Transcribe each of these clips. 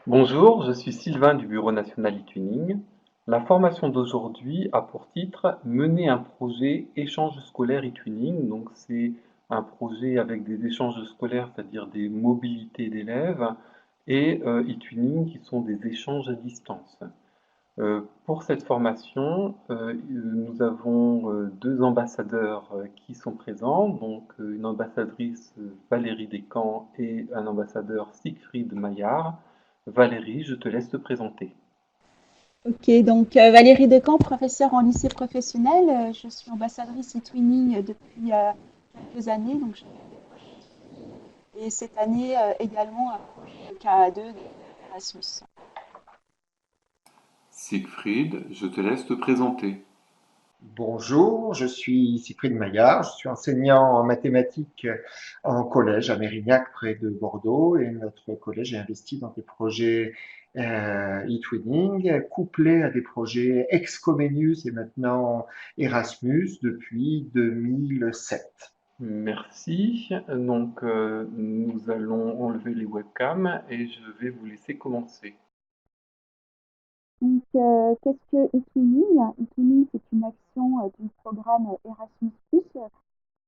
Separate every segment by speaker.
Speaker 1: Bonjour, je suis Sylvain du Bureau national e-twinning. La formation d'aujourd'hui a pour titre Mener un projet échange scolaire e-twinning. Donc c'est un projet avec des échanges scolaires, c'est-à-dire des mobilités d'élèves, et e-twinning qui sont des échanges à distance. Pour cette formation, nous avons deux ambassadeurs qui sont présents, donc une ambassadrice Valérie Descamps et un ambassadeur Siegfried Maillard. Valérie, je te laisse te présenter.
Speaker 2: Ok, donc Valérie Decamp, professeure en lycée professionnel. Je suis ambassadrice e-twinning depuis quelques années, donc je fais des projets e-twinning. Et cette année également un projet KA2, donc Erasmus.
Speaker 1: Siegfried, je te laisse te présenter.
Speaker 3: Bonjour, je suis Cyprien Maillard, je suis enseignant en mathématiques en collège à Mérignac près de Bordeaux et notre collège est investi dans des projets e-twinning couplés à des projets Excomenius et maintenant Erasmus depuis 2007.
Speaker 1: Merci. Donc, nous allons enlever les webcams et je vais vous laisser commencer.
Speaker 2: Donc, qu'est-ce que e-twinning? E-twinning, c'est une action du programme Erasmus+.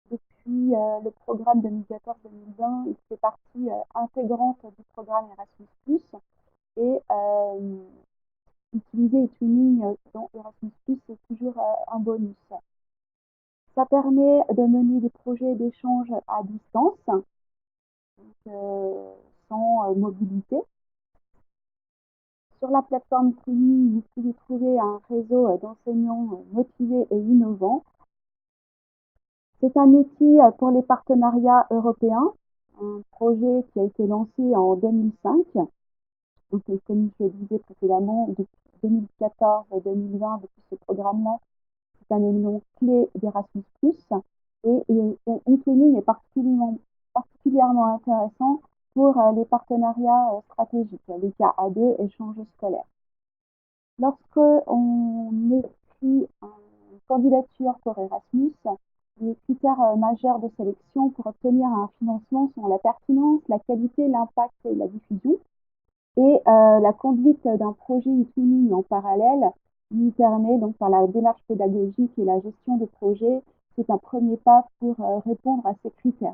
Speaker 2: Depuis le programme 2014-2020, il fait partie intégrante du programme Erasmus+. Et utiliser eTwinning dans Erasmus+, c'est toujours un bonus. Ça permet de mener des projets d'échange à distance, donc, sans mobilité. Sur la plateforme Twinning, vous pouvez trouver un réseau d'enseignants motivés et innovants. C'est un outil pour les partenariats européens, un projet qui a été lancé en 2005. Donc, comme je le disais précédemment, depuis 2014-2020, depuis ce programme-là, c'est un élément clé d'Erasmus+. Et e-twinning est particulièrement intéressant pour les partenariats stratégiques, les KA2, échanges scolaires. Lorsque on écrit une candidature pour Erasmus, les critères majeurs de sélection pour obtenir un financement sont la pertinence, la qualité, l'impact et la diffusion. Et la conduite d'un projet e-twinning en parallèle lui permet, donc par la démarche pédagogique et la gestion de projet, c'est un premier pas pour répondre à ces critères.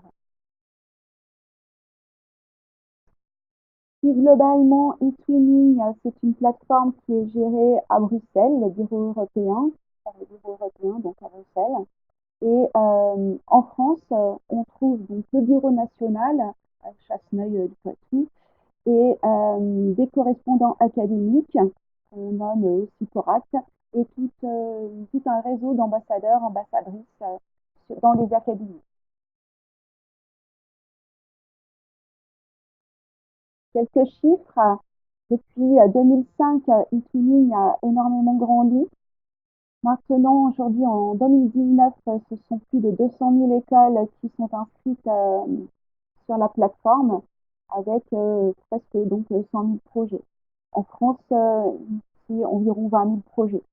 Speaker 2: Plus globalement, eTwinning, c'est une plateforme qui est gérée à Bruxelles, le bureau européen, par le bureau européen, donc à Bruxelles. Et en France, on trouve donc le bureau national à Chasseneuil-du-Poitou et des correspondants académiques, qu'on nomme aussi CORAC, et tout un réseau d'ambassadeurs, ambassadrices dans les académies. Quelques chiffres. Depuis 2005, eTwinning a énormément grandi. Maintenant, aujourd'hui, en 2019, ce sont plus de 200 000 écoles qui sont inscrites sur la plateforme avec presque donc 100 000 projets. En France, c'est environ 20 000 projets.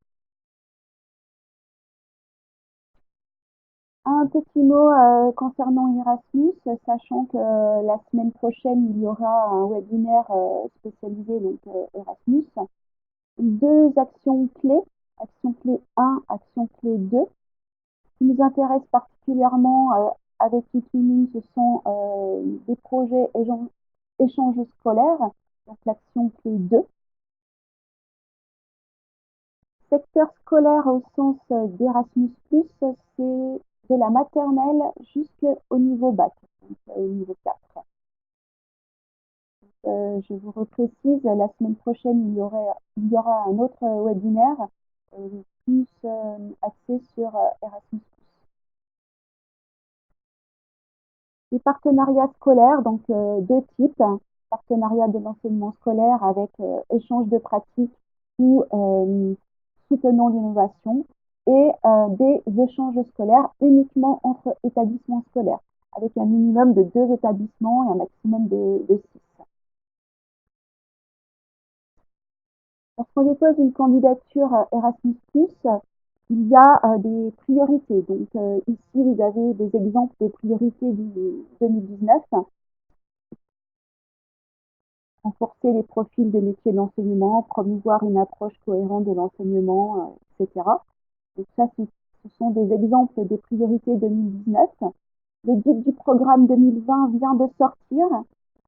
Speaker 2: Un petit mot concernant Erasmus, sachant que la semaine prochaine, il y aura un webinaire spécialisé donc Erasmus. Deux actions clés, action clé 1, action clé 2. Ce qui nous intéresse particulièrement avec eTwinning, ce sont des projets échanges scolaires, donc l'action clé 2. Secteur scolaire au sens d'Erasmus+, c'est de la maternelle jusqu'au niveau bac, donc au niveau 4. Je vous reprécise, la semaine prochaine, il y aura un autre webinaire plus axé sur Erasmus+. Les partenariats scolaires, donc deux types, partenariat de l'enseignement scolaire avec échange de pratiques ou soutenant l'innovation, et des échanges scolaires uniquement entre établissements scolaires, avec un minimum de 2 établissements et un maximum de 6. Lorsqu'on dépose une candidature Erasmus+, il y a des priorités. Donc ici, vous avez des exemples de priorités du 2019. renforcer les profils des métiers de l'enseignement, promouvoir une approche cohérente de l'enseignement, etc. Donc ça, ce sont des exemples des priorités 2019. Le guide du programme 2020 vient de sortir.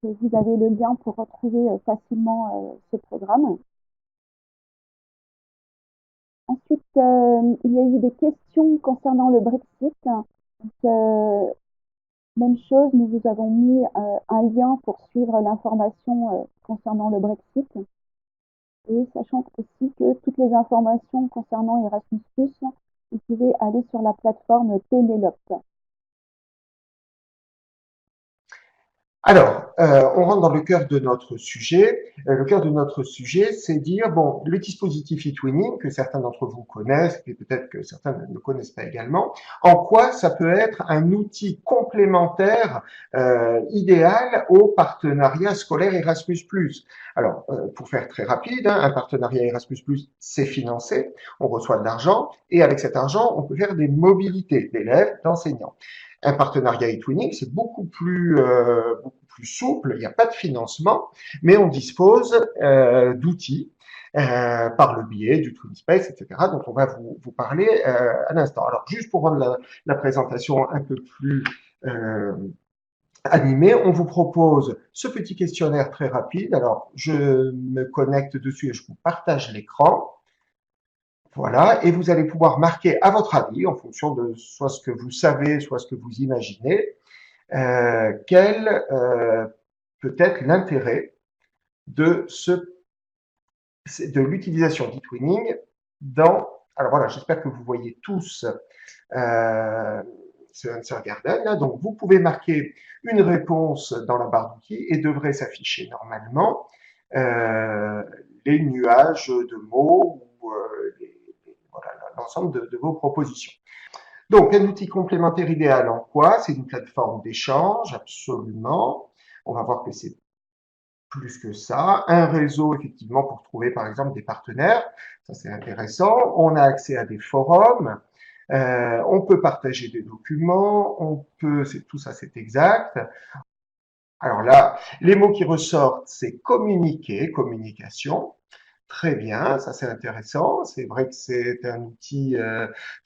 Speaker 2: Vous avez le lien pour retrouver facilement ce programme. Ensuite, il y a eu des questions concernant le Brexit. Donc, même chose, nous vous avons mis un lien pour suivre l'information concernant le Brexit. Et sachant aussi que toutes les informations concernant Erasmus+, vous pouvez aller sur la plateforme Pénélope.
Speaker 3: Alors, on rentre dans le cœur de notre sujet. Le cœur de notre sujet, c'est dire, bon, le dispositif eTwinning, que certains d'entre vous connaissent, et peut-être que certains ne le connaissent pas également, en quoi ça peut être un outil complémentaire idéal au partenariat scolaire Erasmus+. Alors, pour faire très rapide, hein, un partenariat Erasmus+, c'est financé, on reçoit de l'argent, et avec cet argent, on peut faire des mobilités d'élèves, d'enseignants. Un partenariat eTwinning, c'est beaucoup plus souple, il n'y a pas de financement, mais on dispose d'outils par le biais du TwinSpace, etc., dont on va vous parler à l'instant. Alors, juste pour rendre la présentation un peu plus animée, on vous propose ce petit questionnaire très rapide. Alors, je me connecte dessus et je vous partage l'écran. Voilà, et vous allez pouvoir marquer à votre avis, en fonction de soit ce que vous savez, soit ce que vous imaginez, quel peut être l'intérêt de l'utilisation d'eTwinning dans. Alors voilà, j'espère que vous voyez tous ce Answer Garden. Là. Donc vous pouvez marquer une réponse dans la barre d'outils et devrait s'afficher normalement les nuages de mots ou voilà, l'ensemble de vos propositions. Donc, un outil complémentaire idéal en quoi? C'est une plateforme d'échange, absolument. On va voir que c'est plus que ça. Un réseau, effectivement, pour trouver, par exemple, des partenaires. Ça, c'est intéressant. On a accès à des forums. On peut partager des documents. On peut, tout ça, c'est exact. Alors là, les mots qui ressortent, c'est communiquer, communication. Très bien, ça c'est intéressant. C'est vrai que c'est un outil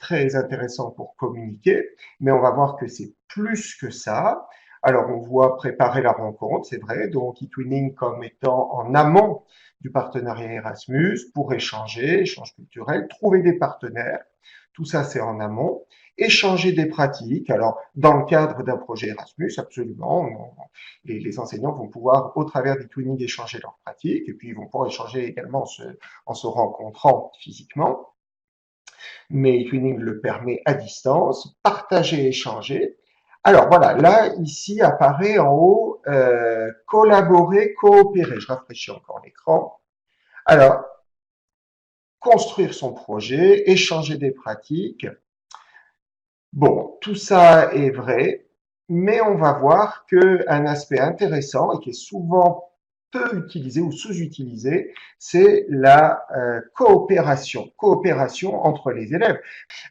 Speaker 3: très intéressant pour communiquer, mais on va voir que c'est plus que ça. Alors on voit préparer la rencontre, c'est vrai, donc eTwinning comme étant en amont du partenariat Erasmus pour échanger, échange culturel, trouver des partenaires. Tout ça c'est en amont. Échanger des pratiques. Alors dans le cadre d'un projet Erasmus, absolument, les enseignants vont pouvoir, au travers d'eTwinning, échanger leurs pratiques, et puis ils vont pouvoir échanger également en se rencontrant physiquement. Mais eTwinning le permet à distance, partager, échanger. Alors voilà, là, ici apparaît en haut collaborer, coopérer. Je rafraîchis encore l'écran. Alors, construire son projet, échanger des pratiques. Bon, tout ça est vrai, mais on va voir qu'un aspect intéressant et qui est souvent peu utilisé ou sous-utilisé, c'est la coopération entre les élèves.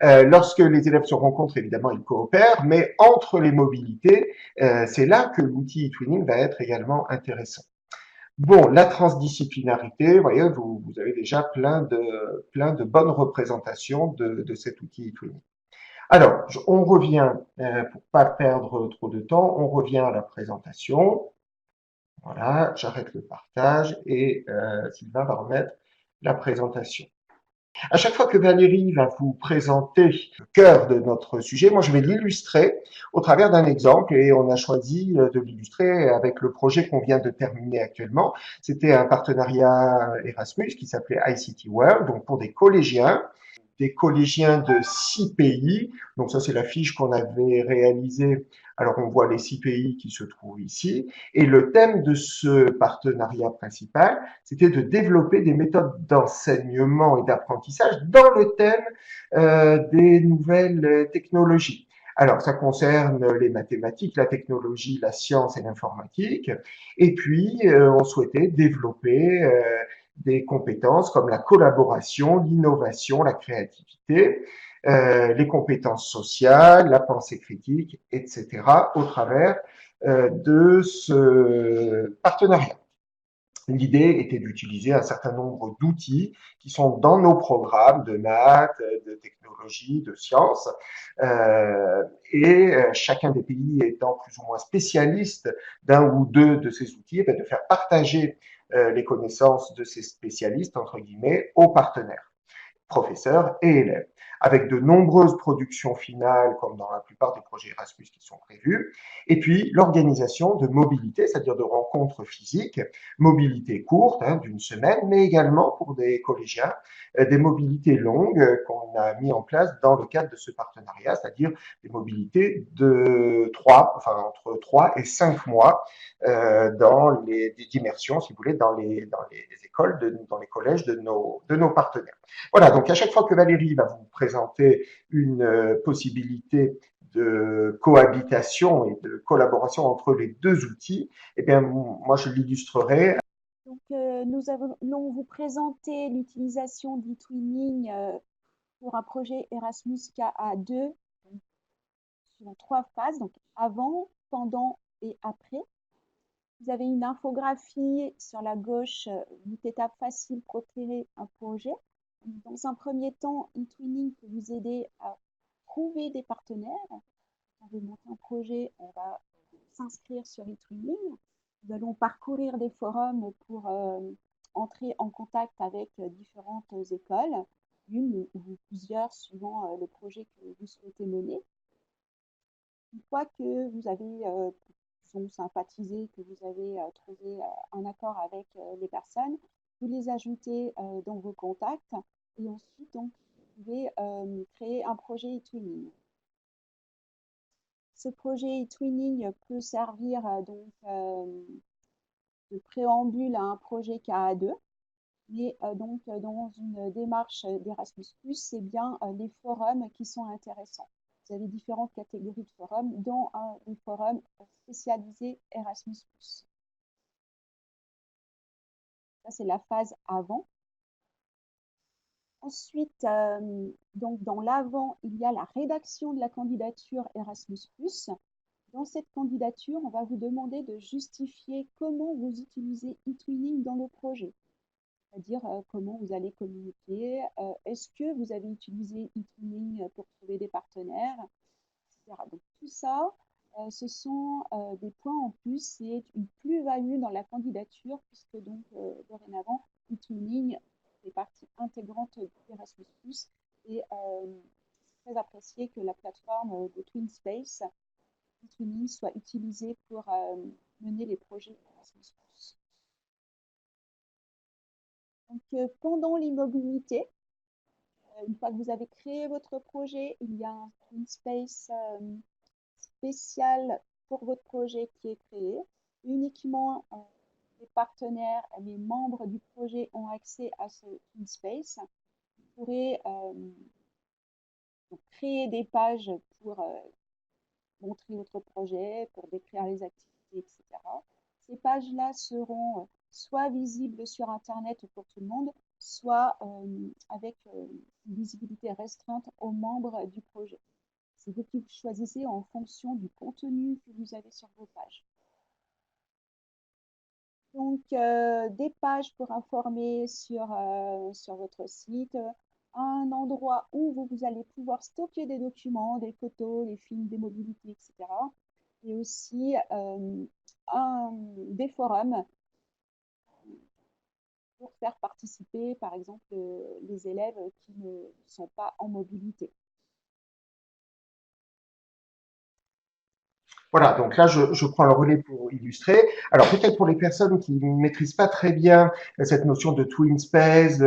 Speaker 3: Lorsque les élèves se rencontrent, évidemment, ils coopèrent, mais entre les mobilités, c'est là que l'outil eTwinning va être également intéressant. Bon, la transdisciplinarité, vous voyez, vous avez déjà plein de bonnes représentations de cet outil eTwinning. Alors, on revient, pour pas perdre trop de temps, on revient à la présentation. Voilà, j'arrête le partage et Sylvain va remettre la présentation. À chaque fois que Valérie va vous présenter le cœur de notre sujet, moi je vais l'illustrer au travers d'un exemple et on a choisi de l'illustrer avec le projet qu'on vient de terminer actuellement. C'était un partenariat Erasmus qui s'appelait ICT World, donc pour des collégiens de 6 pays. Donc ça, c'est la fiche qu'on avait réalisée. Alors, on voit les 6 pays qui se trouvent ici. Et le thème de ce partenariat principal, c'était de développer des méthodes d'enseignement et d'apprentissage dans le thème des nouvelles technologies. Alors, ça concerne les mathématiques, la technologie, la science et l'informatique. Et puis, on souhaitait développer des compétences comme la collaboration, l'innovation, la créativité, les compétences sociales, la pensée critique, etc. au travers de ce partenariat. L'idée était d'utiliser un certain nombre d'outils qui sont dans nos programmes de maths, de technologie, de sciences, et chacun des pays étant plus ou moins spécialiste d'un ou deux de ces outils, de faire partager les connaissances de ces spécialistes, entre guillemets, aux partenaires professeurs et élèves, avec de nombreuses productions finales, comme dans la plupart des projets Erasmus qui sont prévus, et puis l'organisation de mobilité, c'est-à-dire de rencontres physiques, mobilité courte, d'une semaine, mais également pour des collégiens, des mobilités longues qu'on a mis en place dans le cadre de ce partenariat, c'est-à-dire des mobilités entre 3 et 5 mois d'immersion, si vous voulez, dans les écoles, dans les collèges de nos partenaires. Voilà, donc à chaque fois que Valérie va vous présenter une possibilité de cohabitation et de collaboration entre les deux outils, eh bien, moi, je l'illustrerai.
Speaker 2: Donc, nous allons vous présenter l'utilisation d'e-twinning pour un projet Erasmus KA2 dans 3 phases, donc avant, pendant et après. Vous avez une infographie sur la gauche, 8 étapes faciles pour créer un projet. Dans un premier temps, eTwinning peut vous aider à trouver des partenaires. Quand on veut monter un projet, on va s'inscrire sur eTwinning. Nous allons parcourir des forums pour entrer en contact avec différentes écoles, une ou plusieurs suivant le projet que vous souhaitez mener. Une fois que vous avez sympathisé, que vous avez trouvé un accord avec les personnes, vous les ajoutez dans vos contacts et ensuite donc, vous pouvez créer un projet eTwinning. Ce projet eTwinning peut servir de préambule à un projet KA2, mais donc dans une démarche d'Erasmus+, c'est bien les forums qui sont intéressants. Vous avez différentes catégories de forums, dont un forum spécialisé Erasmus+. Ça, c'est la phase avant. Ensuite, donc dans l'avant, il y a la rédaction de la candidature Erasmus+. Dans cette candidature, on va vous demander de justifier comment vous utilisez eTwinning dans le projet. C'est-à-dire comment vous allez communiquer, est-ce que vous avez utilisé eTwinning pour trouver des partenaires, etc. Donc tout ça, ce sont des points en plus, c'est une plus-value dans la candidature, puisque donc dorénavant, eTwinning fait partie intégrante d'Erasmus+, et c'est très apprécié que la plateforme de TwinSpace, eTwinning, soit utilisée pour mener les projets Erasmus+. Donc, pendant l'immobilité, une fois que vous avez créé votre projet, il y a un TwinSpace spécial pour votre projet qui est créé. Uniquement les partenaires, les membres du projet ont accès à ce TwinSpace. Vous pourrez créer des pages pour montrer votre projet, pour décrire les activités, etc. Ces pages-là seront soit visibles sur Internet pour tout le monde, soit avec une visibilité restreinte aux membres du projet. C'est vous qui choisissez en fonction du contenu que vous avez sur vos pages. Donc, des pages pour informer sur votre site, un endroit où vous allez pouvoir stocker des documents, des photos, des films, des mobilités, etc. Et aussi des forums pour faire participer, par exemple, les élèves qui ne sont pas en mobilité.
Speaker 3: Voilà, donc là, je prends le relais pour illustrer. Alors, peut-être pour les personnes qui ne maîtrisent pas très bien cette notion de twin space,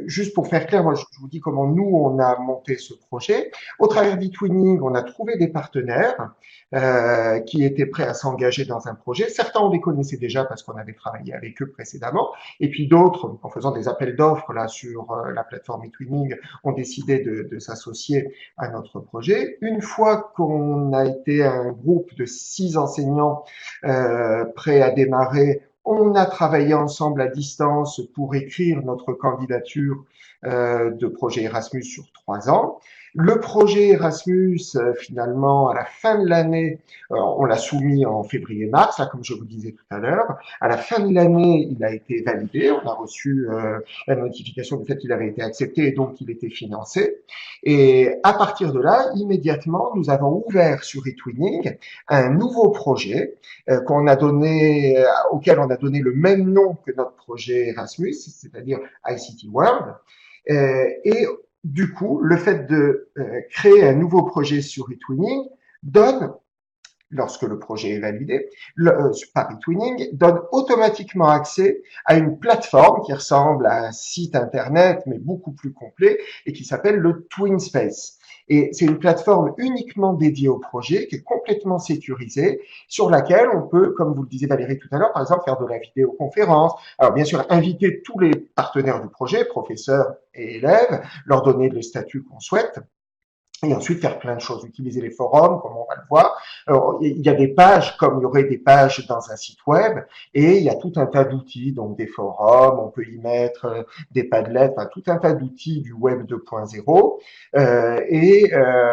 Speaker 3: juste pour faire clair, moi, je vous dis comment nous, on a monté ce projet. Au travers d'eTwinning, on a trouvé des partenaires qui étaient prêts à s'engager dans un projet. Certains, on les connaissait déjà parce qu'on avait travaillé avec eux précédemment. Et puis d'autres, en faisant des appels d'offres là sur la plateforme eTwinning, ont décidé de s'associer à notre projet. Une fois qu'on a été un groupe de 6 enseignants prêts à démarrer, on a travaillé ensemble à distance pour écrire notre candidature de projet Erasmus sur 3 ans. Le projet Erasmus, finalement, à la fin de l'année, on l'a soumis en février-mars, là, comme je vous disais tout à l'heure. À la fin de l'année, il a été validé. On a reçu la notification du fait qu'il avait été accepté et donc qu'il était financé. Et à partir de là, immédiatement, nous avons ouvert sur eTwinning un nouveau projet auquel on a donné le même nom que notre projet Erasmus, c'est-à-dire ICT World. Et du coup, le fait de créer un nouveau projet sur eTwinning donne, lorsque le projet est validé, par eTwinning, donne automatiquement accès à une plateforme qui ressemble à un site internet, mais beaucoup plus complet, et qui s'appelle le TwinSpace. Et c'est une plateforme uniquement dédiée au projet, qui est complètement sécurisée, sur laquelle on peut, comme vous le disiez Valérie tout à l'heure, par exemple, faire de la vidéoconférence. Alors bien sûr, inviter tous les partenaires du projet, professeurs et élèves, leur donner le statut qu'on souhaite, et ensuite faire plein de choses, utiliser les forums, comme on va le voir. Alors, il y a des pages comme il y aurait des pages dans un site web, et il y a tout un tas d'outils, donc des forums, on peut y mettre des Padlet, enfin, tout un tas d'outils du web 2.0, euh, et, euh,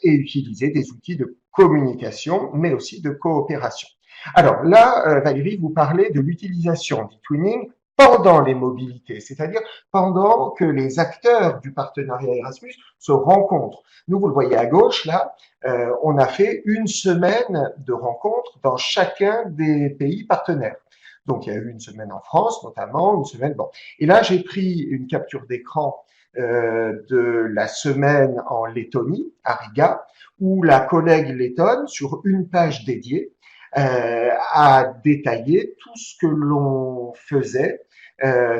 Speaker 3: et utiliser des outils de communication, mais aussi de coopération. Alors là, Valérie, vous parlez de l'utilisation du twinning pendant les mobilités, c'est-à-dire pendant que les acteurs du partenariat Erasmus se rencontrent. Nous, vous le voyez à gauche, là, on a fait une semaine de rencontres dans chacun des pays partenaires. Donc, il y a eu une semaine en France, notamment, une semaine, bon. Et là, j'ai pris une capture d'écran de la semaine en Lettonie, à Riga, où la collègue lettonne, sur une page dédiée, a détaillé tout ce que l'on faisait,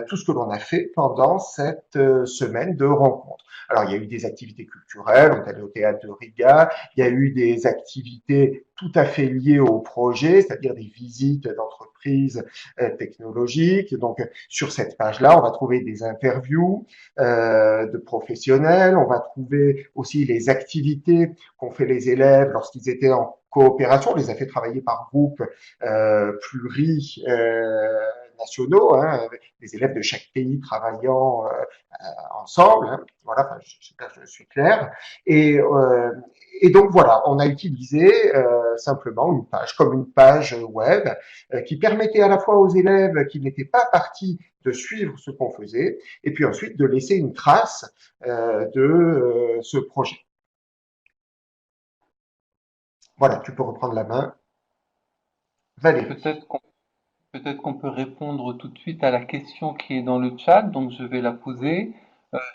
Speaker 3: tout ce que l'on a fait pendant cette semaine de rencontres. Alors, il y a eu des activités culturelles, on est allé au théâtre de Riga, il y a eu des activités tout à fait liées au projet, c'est-à-dire des visites d'entreprises technologiques. Donc, sur cette page-là, on va trouver des interviews de professionnels, on va trouver aussi les activités qu'ont fait les élèves lorsqu'ils étaient en coopération, on les a fait travailler par groupes plurinationaux, hein, les élèves de chaque pays travaillant ensemble. Hein, voilà, enfin, je suis clair. Et donc voilà, on a utilisé simplement une page, comme une page web, qui permettait à la fois aux élèves qui n'étaient pas partis de suivre ce qu'on faisait, et puis ensuite de laisser une trace de ce projet. Voilà, tu peux reprendre la main, Valérie.
Speaker 1: Peut-être qu'on peut-être qu'on peut répondre tout de suite à la question qui est dans le chat, donc je vais la poser.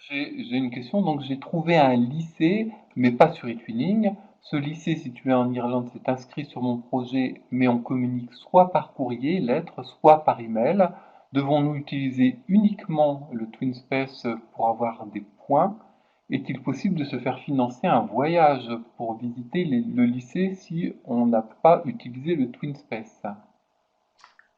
Speaker 1: J'ai une question, donc j'ai trouvé un lycée, mais pas sur eTwinning. Ce lycée situé en Irlande s'est inscrit sur mon projet, mais on communique soit par courrier, lettre, soit par email. Devons-nous utiliser uniquement le TwinSpace pour avoir des points? Est-il possible de se faire financer un voyage pour visiter le lycée si on n'a pas utilisé le TwinSpace?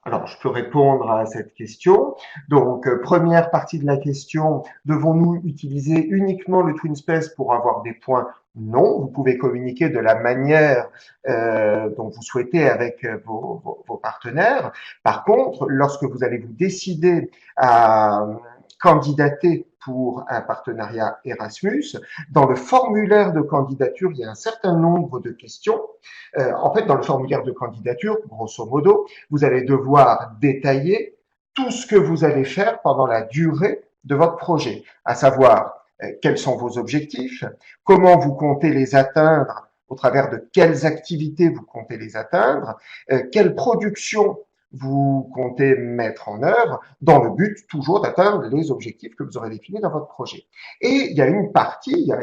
Speaker 3: Alors, je peux répondre à cette question. Donc, première partie de la question, devons-nous utiliser uniquement le TwinSpace pour avoir des points? Non, vous pouvez communiquer de la manière dont vous souhaitez avec vos partenaires. Par contre, lorsque vous allez vous décider à candidater pour un partenariat Erasmus, dans le formulaire de candidature, il y a un certain nombre de questions. En fait, dans le formulaire de candidature, grosso modo, vous allez devoir détailler tout ce que vous allez faire pendant la durée de votre projet, à savoir quels sont vos objectifs, comment vous comptez les atteindre, au travers de quelles activités vous comptez les atteindre, quelle production vous comptez mettre en œuvre dans le but toujours d'atteindre les objectifs que vous aurez définis dans votre projet. Et il y a une partie, il y a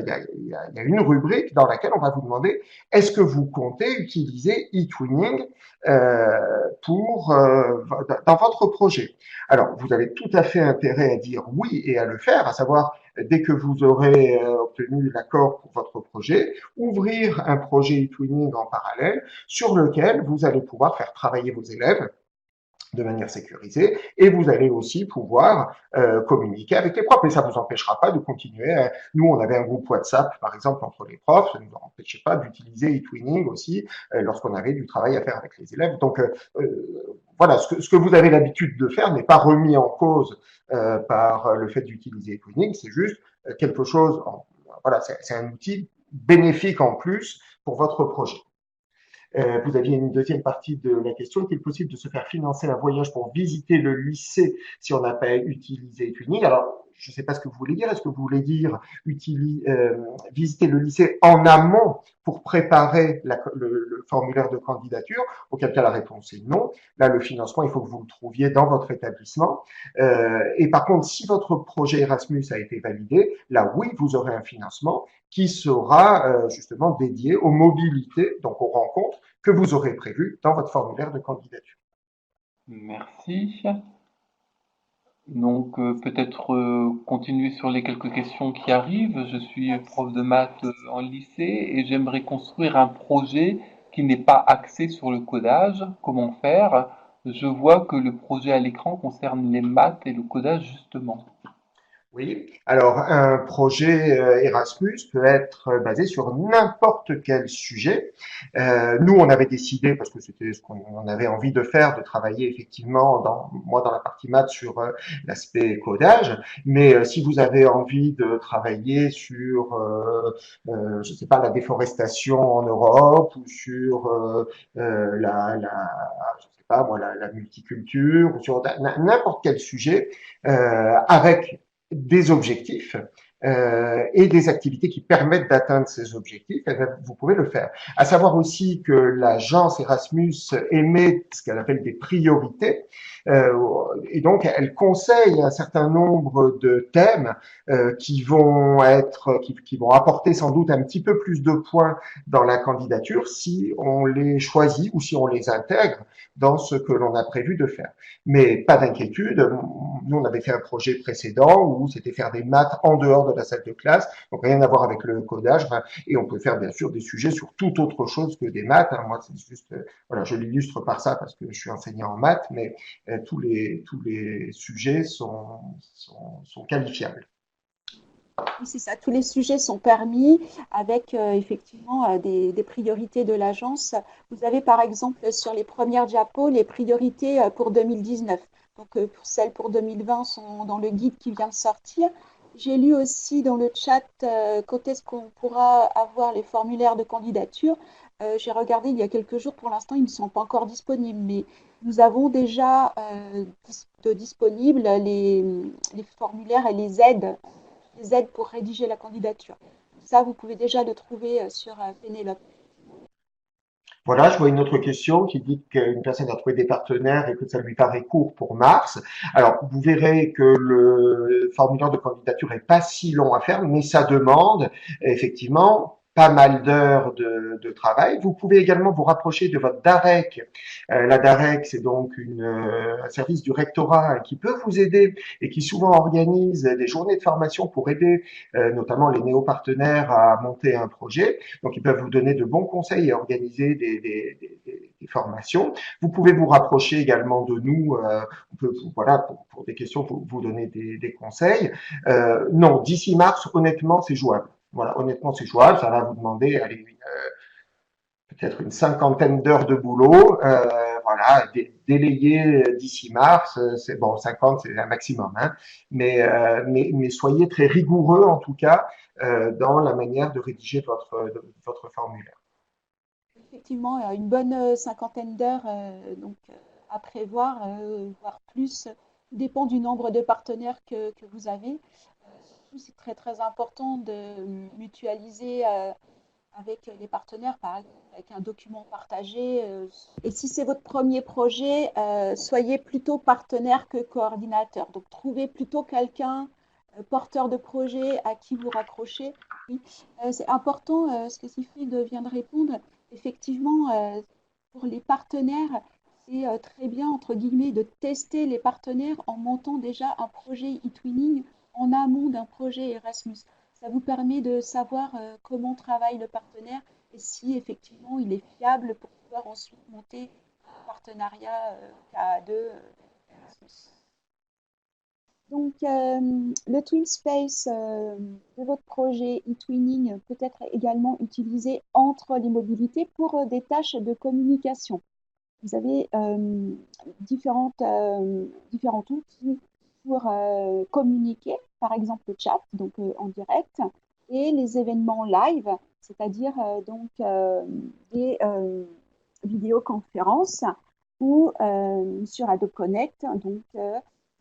Speaker 3: une rubrique dans laquelle on va vous demander est-ce que vous comptez utiliser eTwinning dans votre projet. Alors, vous avez tout à fait intérêt à dire oui et à le faire, à savoir dès que vous aurez obtenu l'accord pour votre projet, ouvrir un projet eTwinning en parallèle sur lequel vous allez pouvoir faire travailler vos élèves de manière sécurisée et vous allez aussi pouvoir communiquer avec les profs. Mais ça ne vous empêchera pas de continuer. Nous, on avait un groupe WhatsApp, par exemple, entre les profs. Ça ne nous empêchait pas d'utiliser eTwinning aussi lorsqu'on avait du travail à faire avec les élèves. Donc, voilà, ce que vous avez l'habitude de faire n'est pas remis en cause par le fait d'utiliser eTwinning. C'est juste quelque chose, voilà, c'est un outil bénéfique en plus pour votre projet. Vous aviez une deuxième partie de la question. Est-il possible de se faire financer un voyage pour visiter le lycée si on n'a pas utilisé Twinning? Alors, je ne sais pas ce que vous voulez dire. Est-ce que vous voulez dire visiter le lycée en amont pour préparer le formulaire de candidature? Auquel cas la réponse est non. Là, le financement, il faut que vous le trouviez dans votre établissement. Et par contre, si votre projet Erasmus a été validé, là, oui, vous aurez un financement qui sera justement dédié aux mobilités, donc aux rencontres que vous aurez prévues dans votre formulaire de candidature.
Speaker 1: Merci. Donc peut-être continuer sur les quelques questions qui arrivent. Je suis prof de maths en lycée et j'aimerais construire un projet qui n'est pas axé sur le codage. Comment faire? Je vois que le projet à l'écran concerne les maths et le codage justement.
Speaker 3: Oui, alors un projet Erasmus peut être basé sur n'importe quel sujet. Nous, on avait décidé, parce que c'était ce qu'on avait envie de faire, de travailler effectivement, moi dans la partie maths, sur l'aspect codage. Mais si vous avez envie de travailler sur, je sais pas, la déforestation en Europe ou sur je sais pas moi, la multiculture, ou sur n'importe quel sujet, avec des objectifs et des activités qui permettent d'atteindre ces objectifs, eh bien, vous pouvez le faire. À savoir aussi que l'agence Erasmus émet ce qu'elle appelle des priorités, et donc elle conseille un certain nombre de thèmes qui vont apporter sans doute un petit peu plus de points dans la candidature si on les choisit ou si on les intègre dans ce que l'on a prévu de faire. Mais pas d'inquiétude, nous on avait fait un projet précédent où c'était faire des maths en dehors de la salle de classe, donc rien à voir avec le codage, et on peut faire bien sûr des sujets sur toute autre chose que des maths. Moi c'est juste, voilà, je l'illustre par ça parce que je suis enseignant en maths, mais tous les sujets sont qualifiables.
Speaker 2: Oui, c'est ça. Tous les sujets sont permis avec effectivement des priorités de l'agence. Vous avez par exemple sur les premières diapos les priorités pour 2019. Donc pour celles pour 2020 sont dans le guide qui vient de sortir. J'ai lu aussi dans le chat quand est-ce qu'on pourra avoir les formulaires de candidature. J'ai regardé il y a quelques jours. Pour l'instant, ils ne sont pas encore disponibles, mais nous avons déjà disponibles les formulaires et les aides pour rédiger la candidature. Ça, vous pouvez déjà le trouver sur Pénélope.
Speaker 3: Voilà, je vois une autre question qui dit qu'une personne a trouvé des partenaires et que ça lui paraît court pour mars. Alors, vous verrez que le formulaire de candidature est pas si long à faire, mais ça demande effectivement pas mal d'heures de travail. Vous pouvez également vous rapprocher de votre DAREC. La DAREC, c'est donc un service du rectorat qui peut vous aider et qui souvent organise des journées de formation pour aider notamment les néo-partenaires à monter un projet. Donc, ils peuvent vous donner de bons conseils et organiser des formations. Vous pouvez vous rapprocher également de nous. On peut, voilà, pour des questions, vous donner des conseils. Non, d'ici mars, honnêtement, c'est jouable. Voilà, honnêtement, c'est jouable. Ça va vous demander, allez, peut-être une cinquantaine d'heures de boulot. Voilà, délayer d'ici mars, c'est bon, 50, c'est un maximum, hein. Mais soyez très rigoureux en tout cas dans la manière de rédiger votre formulaire.
Speaker 2: Effectivement, une bonne cinquantaine d'heures à prévoir, voire plus. Tout dépend du nombre de partenaires que vous avez. Surtout, c'est très très important de mutualiser avec les partenaires, par exemple, avec un document partagé. Et si c'est votre premier projet, soyez plutôt partenaire que coordinateur. Donc, trouvez plutôt quelqu'un, porteur de projet, à qui vous raccrochez. Oui. C'est important, ce que Siegfried vient de répondre. Effectivement, pour les partenaires, c'est très bien, entre guillemets, de tester les partenaires en montant déjà un projet e-twinning en amont d'un projet Erasmus. Ça vous permet de savoir comment travaille le partenaire et si effectivement il est fiable pour pouvoir ensuite monter un partenariat KA2 Erasmus. Donc, le Twin Space de votre projet e-twinning peut être également utilisé entre les mobilités pour des tâches de communication. Vous avez différents outils pour communiquer, par exemple le chat, donc en direct, et les événements live, c'est-à-dire donc des vidéoconférences ou sur Adobe Connect. Donc,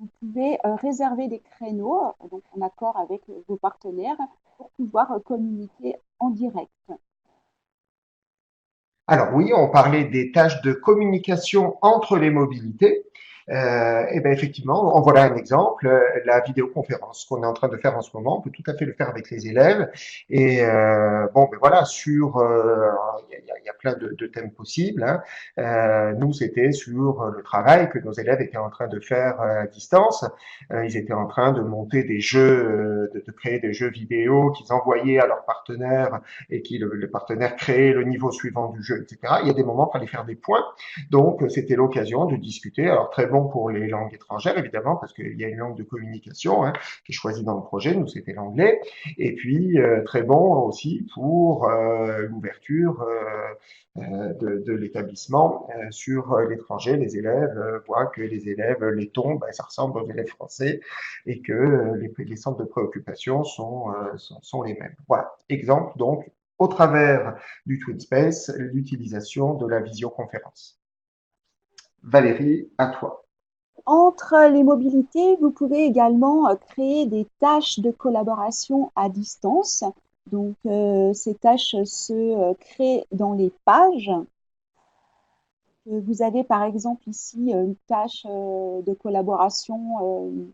Speaker 2: vous pouvez réserver des créneaux donc en accord avec vos partenaires pour pouvoir communiquer en direct.
Speaker 3: Alors oui, on parlait des tâches de communication entre les mobilités. Et bien effectivement, en voilà un exemple, la vidéoconférence qu'on est en train de faire en ce moment, on peut tout à fait le faire avec les élèves. Et bon, ben voilà, il y a plein de thèmes possibles. Hein. Nous, c'était sur le travail que nos élèves étaient en train de faire à distance. Ils étaient en train de monter des jeux, de créer des jeux vidéo qu'ils envoyaient à leurs partenaires et le partenaire créait le niveau suivant du jeu, etc. Il y a des moments, il fallait faire des points. Donc, c'était l'occasion de discuter. Alors, très bon pour les langues étrangères, évidemment, parce qu'il y a une langue de communication qui est choisie dans le projet. Nous, c'était l'anglais. Et puis, très bon aussi pour l'ouverture de l'établissement sur l'étranger. Les élèves voient que les élèves lettons, ben, ça ressemble aux élèves français et que les centres de préoccupation sont les mêmes. Voilà. Exemple, donc, au travers du TwinSpace, l'utilisation de la visioconférence. Valérie, à toi.
Speaker 2: Entre les mobilités, vous pouvez également créer des tâches de collaboration à distance. Donc, ces tâches se créent dans les pages. Vous avez par exemple ici une tâche de collaboration,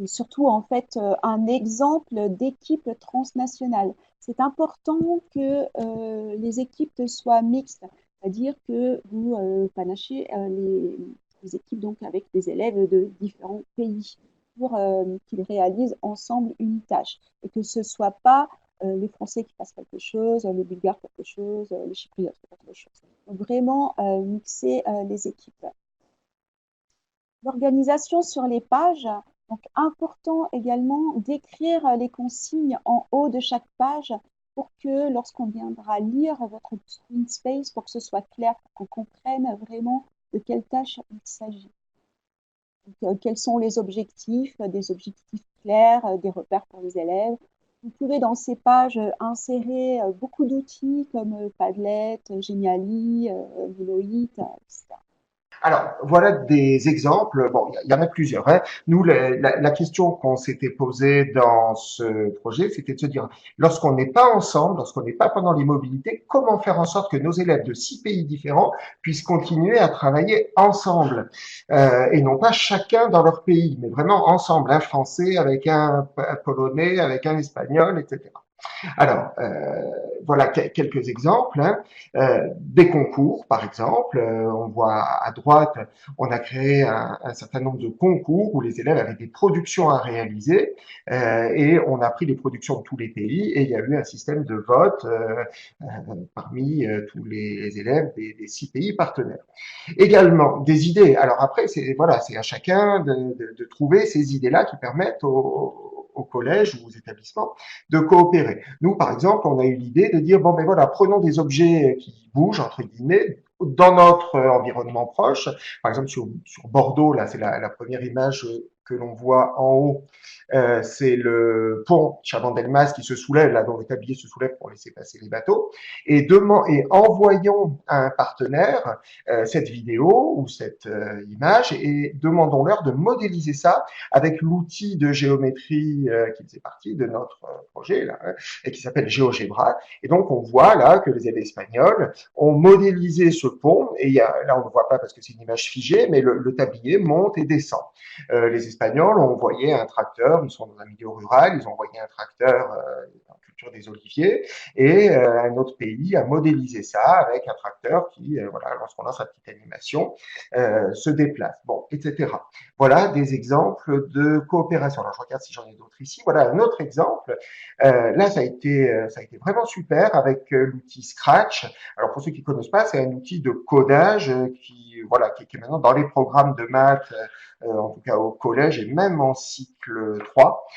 Speaker 2: surtout en fait un exemple d'équipe transnationale. C'est important que les équipes soient mixtes, c'est-à-dire que vous panachez les équipes donc avec des élèves de différents pays pour qu'ils réalisent ensemble une tâche et que ce ne soit pas les Français qui fassent quelque chose, les Bulgares quelque chose, les Chypriotes quelque chose. Donc vraiment mixer les équipes. L'organisation sur les pages, donc important également d'écrire les consignes en haut de chaque page pour que lorsqu'on viendra lire votre TwinSpace, pour que ce soit clair, pour qu'on comprenne vraiment de quelle tâche il s'agit. Quels sont les objectifs, des objectifs clairs, des repères pour les élèves. Vous pouvez dans ces pages insérer beaucoup d'outils comme Padlet, Geniali, Voloit, etc.
Speaker 3: Alors, voilà des exemples. Bon, il y en a plusieurs. Hein. Nous, la question qu'on s'était posée dans ce projet, c'était de se dire, lorsqu'on n'est pas ensemble, lorsqu'on n'est pas pendant les mobilités, comment faire en sorte que nos élèves de 6 pays différents puissent continuer à travailler ensemble et non pas chacun dans leur pays, mais vraiment ensemble, un Français avec un Polonais, avec un Espagnol, etc. Alors, voilà quelques exemples. Hein. Des concours, par exemple. On voit à droite, on a créé un certain nombre de concours où les élèves avaient des productions à réaliser et on a pris les productions de tous les pays et il y a eu un système de vote parmi tous les élèves des 6 pays partenaires. Également, des idées. Alors après, c'est à chacun de trouver ces idées-là qui permettent au collège ou aux établissements de coopérer. Nous, par exemple, on a eu l'idée de dire, bon, ben voilà, prenons des objets qui bougent, entre guillemets, dans notre environnement proche. Par exemple, sur Bordeaux, là, c'est la première image que l'on voit en haut. C'est le pont Chabandelmas qui se soulève, là, dont le tablier se soulève pour laisser passer les bateaux. Et envoyons à un partenaire cette vidéo ou cette image et demandons-leur de modéliser ça avec l'outil de géométrie qui faisait partie de notre projet là, et qui s'appelle GeoGebra. Et donc on voit là que les élèves espagnols ont modélisé ce pont et là on ne le voit pas parce que c'est une image figée, mais le tablier monte et descend. Les Espagnols ont envoyé un tracteur, ils sont dans un milieu rural, ils ont envoyé un tracteur en culture des oliviers et un autre pays a modélisé ça avec un tracteur qui, voilà, lorsqu'on lance sa petite animation, se déplace, bon, etc. Voilà des exemples de coopération. Alors je regarde si j'en ai d'autres ici. Voilà un autre exemple. Là, ça a été vraiment super avec l'outil Scratch. Alors pour ceux qui ne connaissent pas, c'est un outil de codage qui est maintenant dans les programmes de maths, en tout cas au collège et même en cycle 3.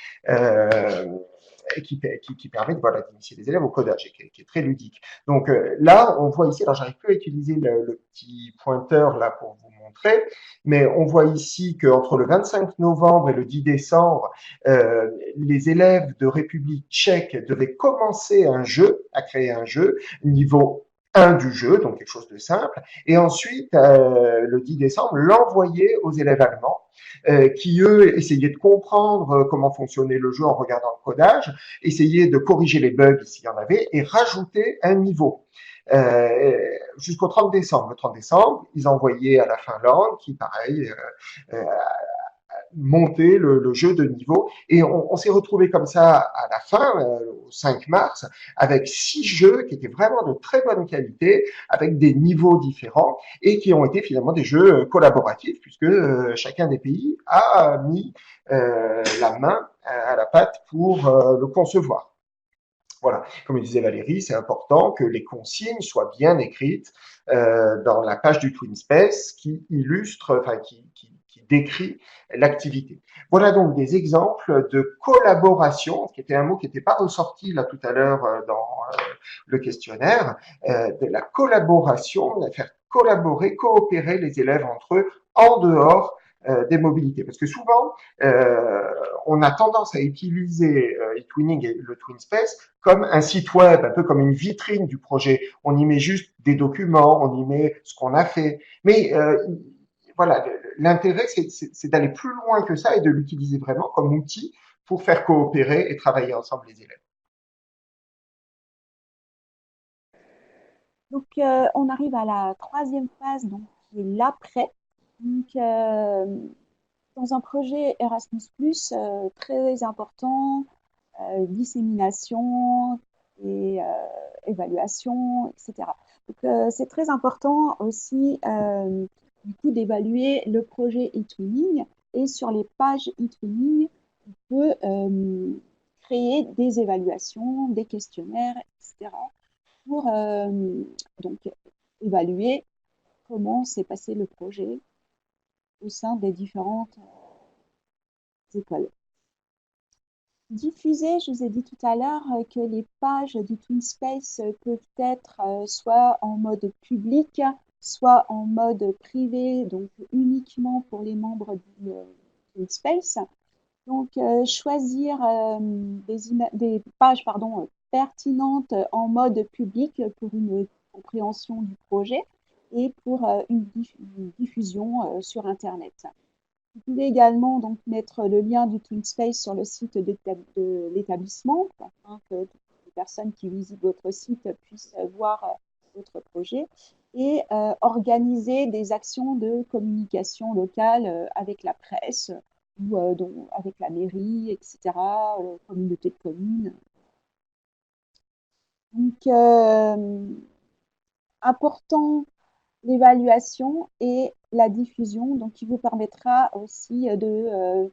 Speaker 3: qui permet voilà, d'initier les élèves au codage et qui est très ludique. Donc là, on voit ici, alors j'arrive plus à utiliser le petit pointeur là pour vous montrer, mais on voit ici qu'entre le 25 novembre et le 10 décembre, les élèves de République tchèque devaient commencer un jeu, à créer un jeu, niveau 1 du jeu, donc quelque chose de simple, et ensuite, le 10 décembre, l'envoyer aux élèves allemands, qui, eux, essayaient de comprendre comment fonctionnait le jeu en regardant le codage, essayaient de corriger les bugs s'il y en avait, et rajouter un niveau. Jusqu'au 30 décembre. Le 30 décembre, ils envoyaient à la Finlande, qui, pareil, monter le jeu de niveau. Et on s'est retrouvé comme ça à la fin, au 5 mars, avec 6 jeux qui étaient vraiment de très bonne qualité, avec des niveaux différents et qui ont été finalement des jeux collaboratifs puisque chacun des pays a mis la main à la pâte pour le concevoir. Voilà, comme disait Valérie, c'est important que les consignes soient bien écrites dans la page du TwinSpace qui illustre, enfin qui décrit l'activité. Voilà donc des exemples de collaboration, qui était un mot qui n'était pas ressorti là tout à l'heure dans le questionnaire, de la collaboration, de faire collaborer, coopérer les élèves entre eux en dehors des mobilités. Parce que souvent, on a tendance à utiliser eTwinning et le TwinSpace comme un site web, un peu comme une vitrine du projet. On y met juste des documents, on y met ce qu'on a fait. Mais voilà, l'intérêt, c'est d'aller plus loin que ça et de l'utiliser vraiment comme outil pour faire coopérer et travailler ensemble les élèves.
Speaker 2: Donc, on arrive à la troisième phase, donc, qui est l'après. Donc, dans un projet Erasmus+, très important, dissémination et évaluation, etc. Donc, c'est très important aussi, du coup, d'évaluer le projet eTwinning. Et sur les pages eTwinning, on peut créer des évaluations, des questionnaires, etc. pour donc évaluer comment s'est passé le projet au sein des différentes écoles. Diffuser, je vous ai dit tout à l'heure que les pages du TwinSpace peuvent être soit en mode public, soit en mode privé, donc uniquement pour les membres du TwinSpace. Donc, choisir des pages pertinentes en mode public pour une compréhension du projet et pour une diffusion sur Internet. Vous pouvez également donc mettre le lien du TwinSpace sur le site de l'établissement afin que toutes les personnes qui visitent votre site puissent voir votre projet et organiser des actions de communication locale avec la presse ou donc avec la mairie, etc., communauté de communes. Donc, important l'évaluation et la diffusion, donc qui vous permettra aussi de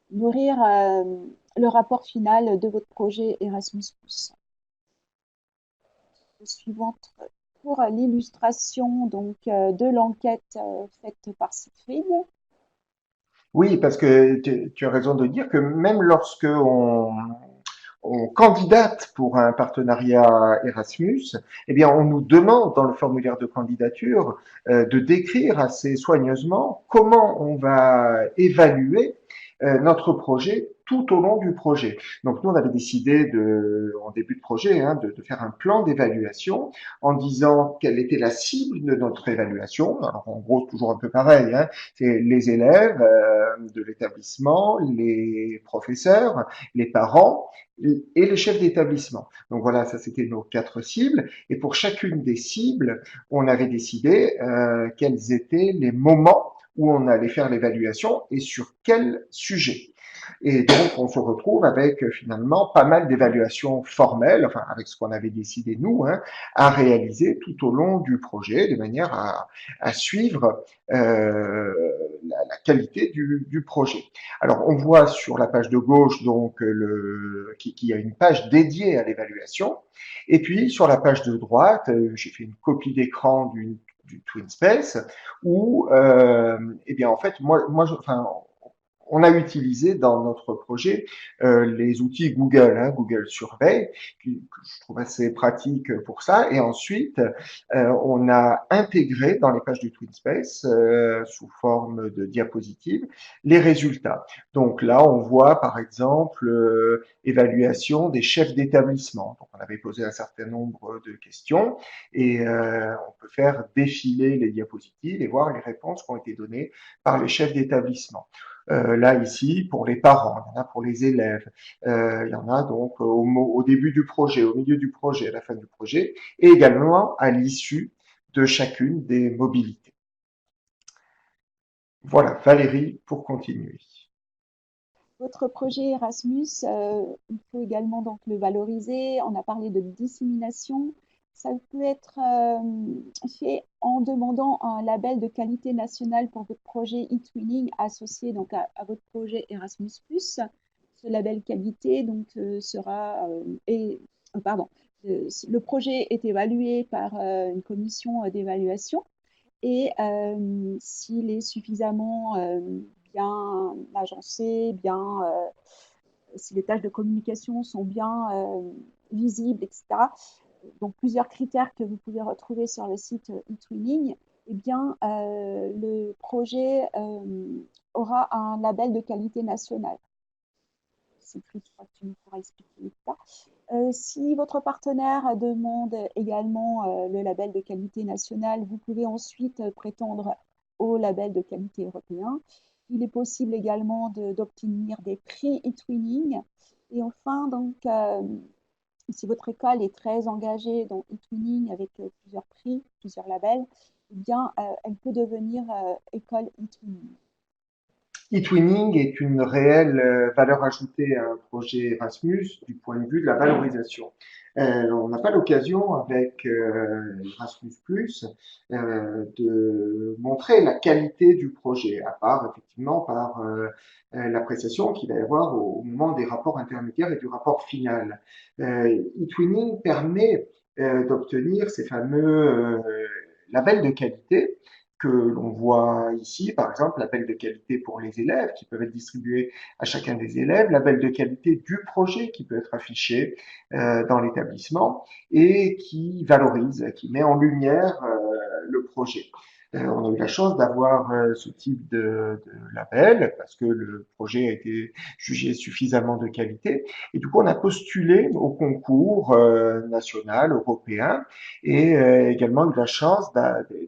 Speaker 2: nourrir le rapport final de votre projet Erasmus+. Suivante pour l'illustration donc de l'enquête faite par Siegfried.
Speaker 3: Oui, parce que tu as raison de dire que même lorsque on candidate pour un partenariat Erasmus, eh bien, on nous demande dans le formulaire de candidature de décrire assez soigneusement comment on va évaluer notre projet tout au long du projet. Donc nous, on avait décidé en début de projet, de faire un plan d'évaluation en disant quelle était la cible de notre évaluation. Alors en gros, toujours un peu pareil, c'est les élèves de l'établissement, les professeurs, les parents et les chefs d'établissement. Donc voilà, ça c'était nos 4 cibles. Et pour chacune des cibles, on avait décidé quels étaient les moments où on allait faire l'évaluation et sur quel sujet. Et donc, on se retrouve avec finalement pas mal d'évaluations formelles, enfin avec ce qu'on avait décidé nous, à réaliser tout au long du projet, de manière à suivre la qualité du projet. Alors, on voit sur la page de gauche donc qu'il y a une page dédiée à l'évaluation, et puis sur la page de droite, j'ai fait une copie d'écran du TwinSpace où, eh bien, en fait, enfin, on a utilisé dans notre projet les outils Google, hein, Google Survey, que je trouve assez pratique pour ça. Et ensuite, on a intégré dans les pages du TwinSpace, sous forme de diapositives, les résultats. Donc là, on voit par exemple évaluation des chefs d'établissement. Donc on avait posé un certain nombre de questions et on peut faire défiler les diapositives et voir les réponses qui ont été données par les chefs d'établissement. Là ici pour les parents, il y en a pour les élèves, il y en a donc au début du projet, au milieu du projet, à la fin du projet, et également à l'issue de chacune des mobilités. Voilà, Valérie, pour continuer.
Speaker 2: Votre projet Erasmus, il faut également donc le valoriser. On a parlé de dissémination. Ça peut être fait en demandant un label de qualité nationale pour votre projet e-twinning associé donc à votre projet Erasmus+. Ce label qualité donc sera pardon, le projet est évalué par une commission d'évaluation et s'il est suffisamment bien agencé, bien, si les tâches de communication sont bien visibles, etc. Donc plusieurs critères que vous pouvez retrouver sur le site eTwinning, eh bien le projet aura un label de qualité nationale. C'est plus, je crois que tu nous pourras expliquer ça. Si votre partenaire demande également le label de qualité nationale, vous pouvez ensuite prétendre au label de qualité européen. Il est possible également d'obtenir des prix eTwinning. Et enfin, donc, si votre école est très engagée dans eTwinning avec plusieurs prix, plusieurs labels, eh bien, elle peut devenir école eTwinning.
Speaker 3: E-twinning est une réelle valeur ajoutée à un projet Erasmus du point de vue de la valorisation. On n'a pas l'occasion avec Erasmus+, de montrer la qualité du projet, à part effectivement par l'appréciation qu'il va y avoir au moment des rapports intermédiaires et du rapport final. E-twinning permet d'obtenir ces fameux labels de qualité que l'on voit ici, par exemple, label de qualité pour les élèves qui peuvent être distribués à chacun des élèves, label de qualité du projet qui peut être affiché dans l'établissement et qui valorise, qui met en lumière le projet. On a eu la chance d'avoir ce type de label parce que le projet a été jugé suffisamment de qualité. Et du coup, on a postulé au concours national, européen, et également eu la chance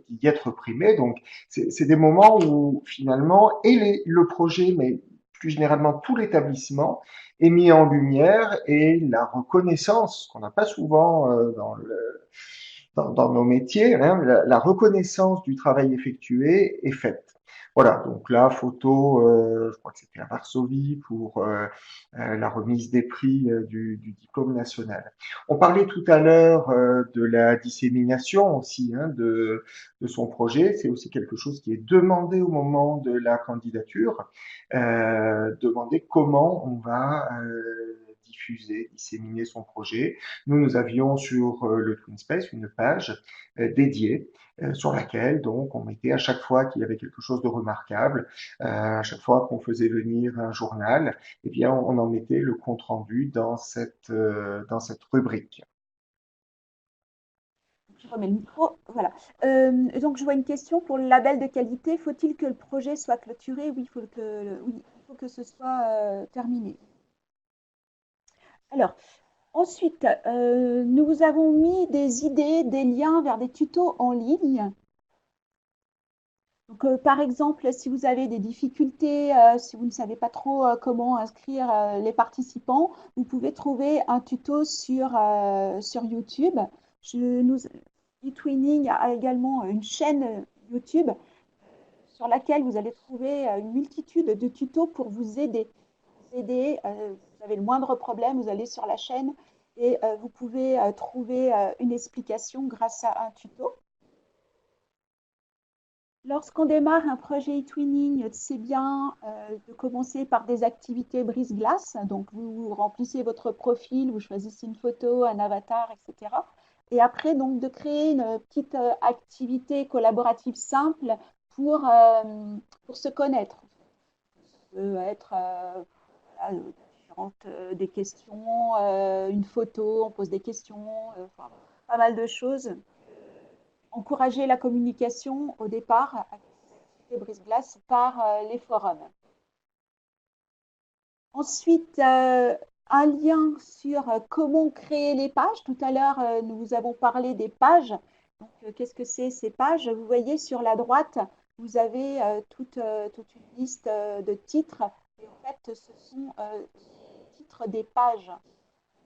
Speaker 3: d'y être primé. Donc, c'est des moments où finalement, le projet, mais plus généralement tout l'établissement, est mis en lumière et la reconnaissance qu'on n'a pas souvent dans nos métiers, hein, la reconnaissance du travail effectué est faite. Voilà, donc là, photo, je crois que c'était à Varsovie pour la remise des prix du diplôme national. On parlait tout à l'heure de la dissémination aussi de son projet. C'est aussi quelque chose qui est demandé au moment de la candidature, demander comment on va diffuser, disséminer son projet. Nous avions sur le TwinSpace une page dédiée sur laquelle donc on mettait à chaque fois qu'il y avait quelque chose de remarquable, à chaque fois qu'on faisait venir un journal, eh bien on en mettait le compte rendu dans cette rubrique.
Speaker 2: Je remets le micro. Voilà. Donc, je vois une question pour le label de qualité. Faut-il que le projet soit clôturé? Oui, il faut que ce soit terminé. Alors, ensuite, nous vous avons mis des idées, des liens vers des tutos en ligne. Donc, par exemple, si vous avez des difficultés, si vous ne savez pas trop comment inscrire les participants, vous pouvez trouver un tuto sur YouTube. eTwinning a également une chaîne YouTube sur laquelle vous allez trouver une multitude de tutos pour vous aider. Vous avez le moindre problème, vous allez sur la chaîne et vous pouvez trouver une explication grâce à un tuto. Lorsqu'on démarre un projet eTwinning, c'est bien de commencer par des activités brise-glace. Donc, vous remplissez votre profil, vous choisissez une photo, un avatar, etc. Et après, donc, de créer une petite activité collaborative simple pour se connaître. peut être voilà, des questions, une photo, on pose des questions, enfin, pas mal de choses. Encourager la communication au départ avec les brise-glace par les forums. Ensuite, un lien sur comment créer les pages. Tout à l'heure, nous avons parlé des pages. Donc, qu'est-ce que c'est ces pages? Vous voyez sur la droite, vous avez toute une liste de titres. Et en fait, ce sont les titres des pages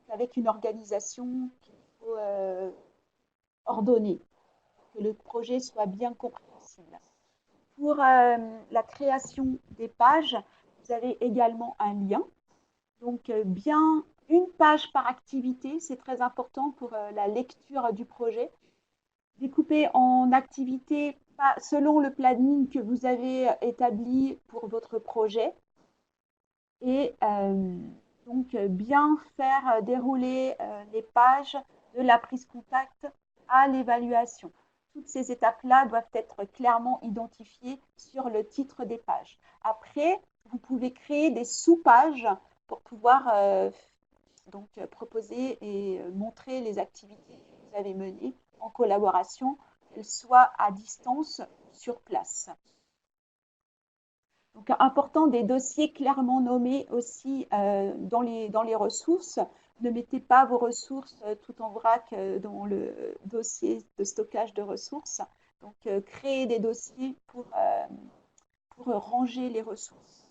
Speaker 2: avec une organisation qu'il faut ordonner, que le projet soit bien compréhensible. Pour la création des pages, vous avez également un lien. Donc, bien une page par activité, c'est très important pour la lecture du projet. Découper en activités selon le planning que vous avez établi pour votre projet. Et donc, bien faire dérouler les pages de la prise contact à l'évaluation. Toutes ces étapes-là doivent être clairement identifiées sur le titre des pages. Après, vous pouvez créer des sous-pages pour pouvoir donc proposer et montrer les activités que vous avez menées en collaboration, qu'elles soient à distance ou sur place. Donc, important des dossiers clairement nommés aussi dans les ressources. Ne mettez pas vos ressources tout en vrac dans le dossier de stockage de ressources. Donc, créez des dossiers pour ranger les ressources.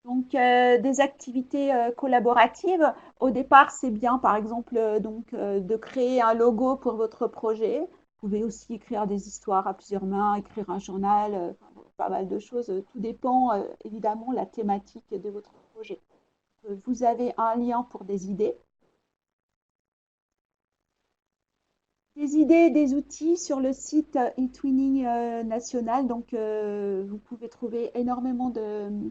Speaker 2: Donc, des activités collaboratives. Au départ, c'est bien, par exemple, de créer un logo pour votre projet. Vous pouvez aussi écrire des histoires à plusieurs mains, écrire un journal, pas mal de choses. Tout dépend, évidemment, la thématique de votre projet. Vous avez un lien pour des idées. Des idées, des outils sur le site eTwinning national. Donc, vous pouvez trouver énormément de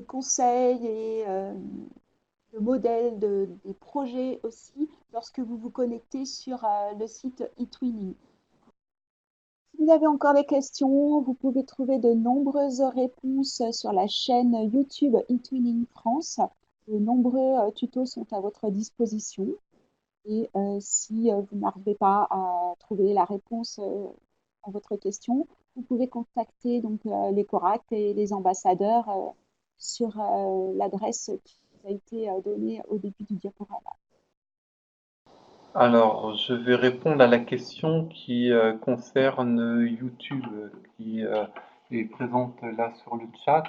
Speaker 2: conseils et de modèles, des projets aussi, lorsque vous vous connectez sur le site eTwinning. Si vous avez encore des questions, vous pouvez trouver de nombreuses réponses sur la chaîne YouTube eTwinning France. De nombreux tutos sont à votre disposition. Et si vous n'arrivez pas à trouver la réponse à votre question, vous pouvez contacter donc, les Coract et les ambassadeurs sur l'adresse qui vous a été donnée au début du diaporama.
Speaker 1: Alors, je vais répondre à la question qui concerne YouTube, qui est présente là sur le chat,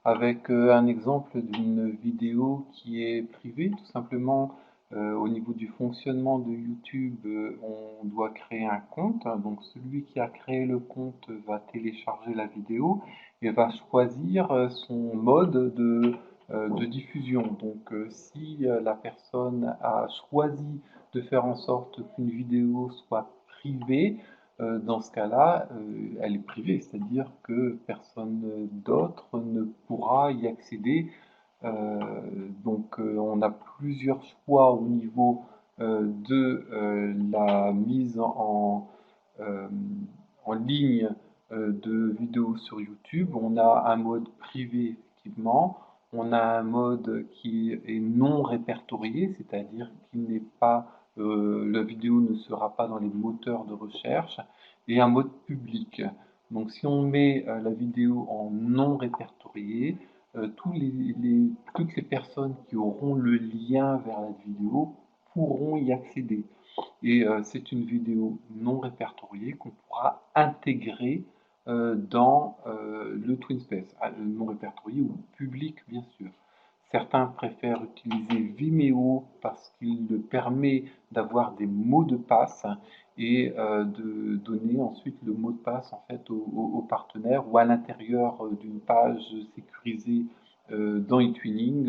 Speaker 1: avec un exemple d'une vidéo qui est privée. Tout simplement, au niveau du fonctionnement de YouTube, on doit créer un compte. Donc, celui qui a créé le compte va télécharger la vidéo et va choisir son mode de diffusion. Donc, si la personne a choisi de faire en sorte qu'une vidéo soit privée, dans ce cas-là, elle est privée, c'est-à-dire que personne d'autre ne pourra y accéder. Euh, on a plusieurs choix au niveau de la mise euh, en ligne de vidéos sur YouTube. On a un mode privé, effectivement. On a un mode qui est non répertorié, c'est-à-dire qu'il n'est pas, la vidéo ne sera pas dans les moteurs de recherche, et un mode public. Donc si on met la vidéo en non répertorié, toutes les personnes qui auront le lien vers la vidéo pourront y accéder. Et c'est une vidéo non répertoriée qu'on pourra intégrer dans le TwinSpace, non répertorié ou public bien sûr. Certains préfèrent utiliser Vimeo parce qu'il permet d'avoir des mots de passe et de donner ensuite le mot de passe en fait au partenaire ou à l'intérieur d'une page sécurisée dans eTwinning,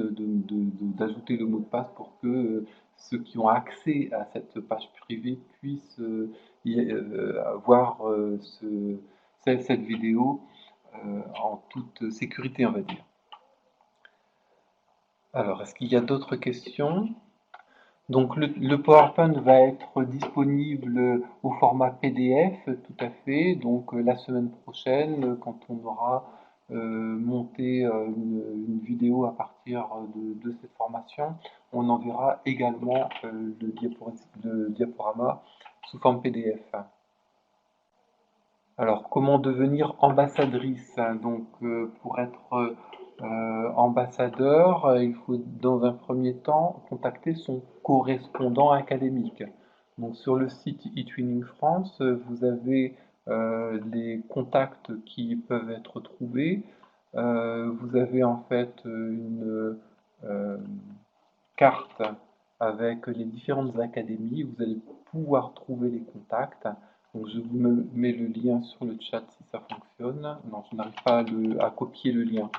Speaker 1: d'ajouter le mot de passe pour que ceux qui ont accès à cette page privée puissent voir cette vidéo en toute sécurité, on va dire. Alors, est-ce qu'il y a d'autres questions? Donc le PowerPoint va être disponible au format PDF, tout à fait. Donc la semaine prochaine, quand on aura monté une vidéo à partir de cette formation, on enverra également le diaporama sous forme PDF. Alors, comment devenir ambassadrice? Donc, pour être ambassadeur, il faut dans un premier temps contacter son correspondant académique. Donc, sur le site eTwinning France, vous avez les contacts qui peuvent être trouvés. Vous avez en fait une euh, carte avec les différentes académies. Vous allez pouvoir trouver les contacts. Donc je vous mets le lien sur le chat si ça fonctionne. Non, je n'arrive pas à copier le lien.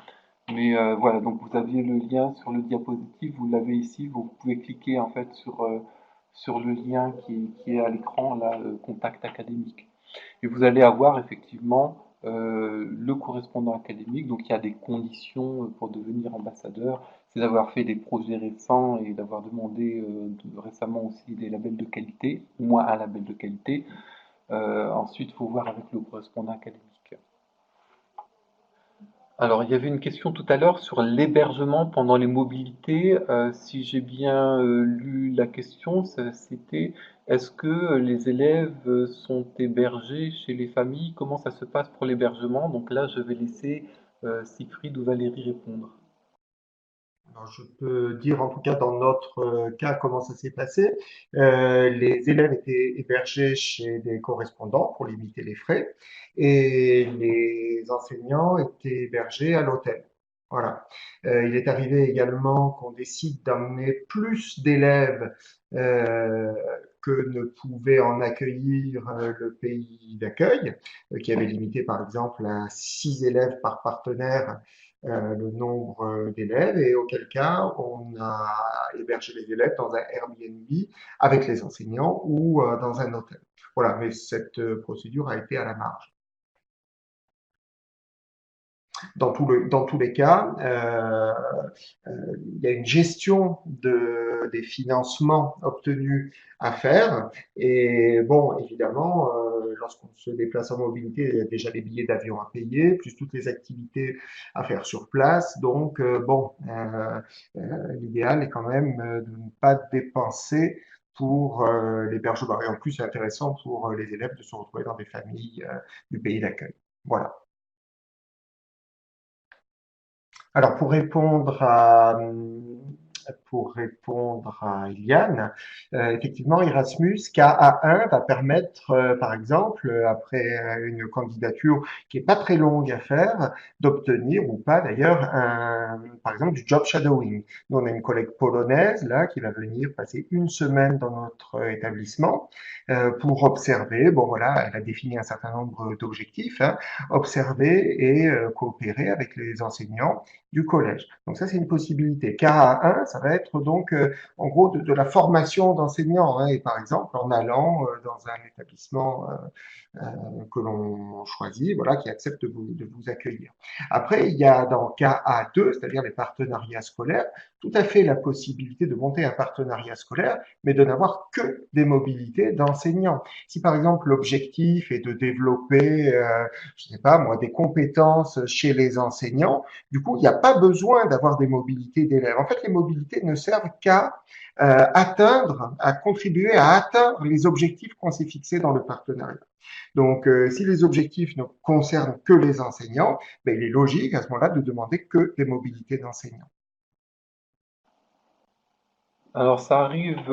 Speaker 1: Mais voilà, donc vous aviez le lien sur le diapositive, vous l'avez ici, vous pouvez cliquer en fait sur le lien qui est à l'écran, là, contact académique. Et vous allez avoir effectivement le correspondant académique. Donc il y a des conditions pour devenir ambassadeur, c'est d'avoir fait des projets récents et d'avoir demandé récemment aussi des labels de qualité, au moins un label de qualité. Ensuite, il faut voir avec le correspondant académique. Alors, il y avait une question tout à l'heure sur l'hébergement pendant les mobilités. Si j'ai bien lu la question, c'était est-ce que les élèves sont hébergés chez les familles? Comment ça se passe pour l'hébergement? Donc là, je vais laisser Siegfried ou Valérie répondre.
Speaker 3: Alors, je peux dire en tout cas dans notre cas comment ça s'est passé. Les élèves étaient hébergés chez des correspondants pour limiter les frais et les enseignants étaient hébergés à l'hôtel. Voilà. Il est arrivé également qu'on décide d'emmener plus d'élèves euh, que ne pouvait en accueillir le pays d'accueil, qui avait limité par exemple à 6 élèves par partenaire le nombre d'élèves et auquel cas on a hébergé les élèves dans un Airbnb avec les enseignants ou dans un hôtel. Voilà, mais cette procédure a été à la marge. Dans tous les cas, il y a une gestion des financements obtenus à faire. Et bon, évidemment, lorsqu'on se déplace en mobilité, il y a déjà les billets d'avion à payer, plus toutes les activités à faire sur place. Donc, l'idéal est quand même de ne pas dépenser pour l'hébergement. Et en plus, c'est intéressant pour les élèves de se retrouver dans des familles du pays d'accueil. Voilà. Alors pour répondre à Iliane, effectivement Erasmus KA1 va permettre, par exemple, après une candidature qui est pas très longue à faire, d'obtenir ou pas d'ailleurs par exemple du job shadowing. Nous on a une collègue polonaise là qui va venir passer une semaine dans notre établissement pour observer. Bon voilà, elle a défini un certain nombre d'objectifs, hein, observer et coopérer avec les enseignants du collège. Donc ça, c'est une possibilité. KA1, ça va être donc en gros de la formation d'enseignants. Hein, et par exemple, en allant dans un établissement que l'on choisit, voilà, qui accepte de vous accueillir. Après, il y a dans KA2, c'est-à-dire les partenariats scolaires, tout à fait la possibilité de monter un partenariat scolaire, mais de n'avoir que des mobilités d'enseignants. Si par exemple l'objectif est de développer, je ne sais pas moi, des compétences chez les enseignants, du coup, il n'y a pas besoin d'avoir des mobilités d'élèves. En fait, les mobilités ne servent qu'à à contribuer à atteindre les objectifs qu'on s'est fixés dans le partenariat. Donc, si les objectifs ne concernent que les enseignants, ben, il est logique à ce moment-là de demander que des mobilités d'enseignants.
Speaker 1: Alors ça arrive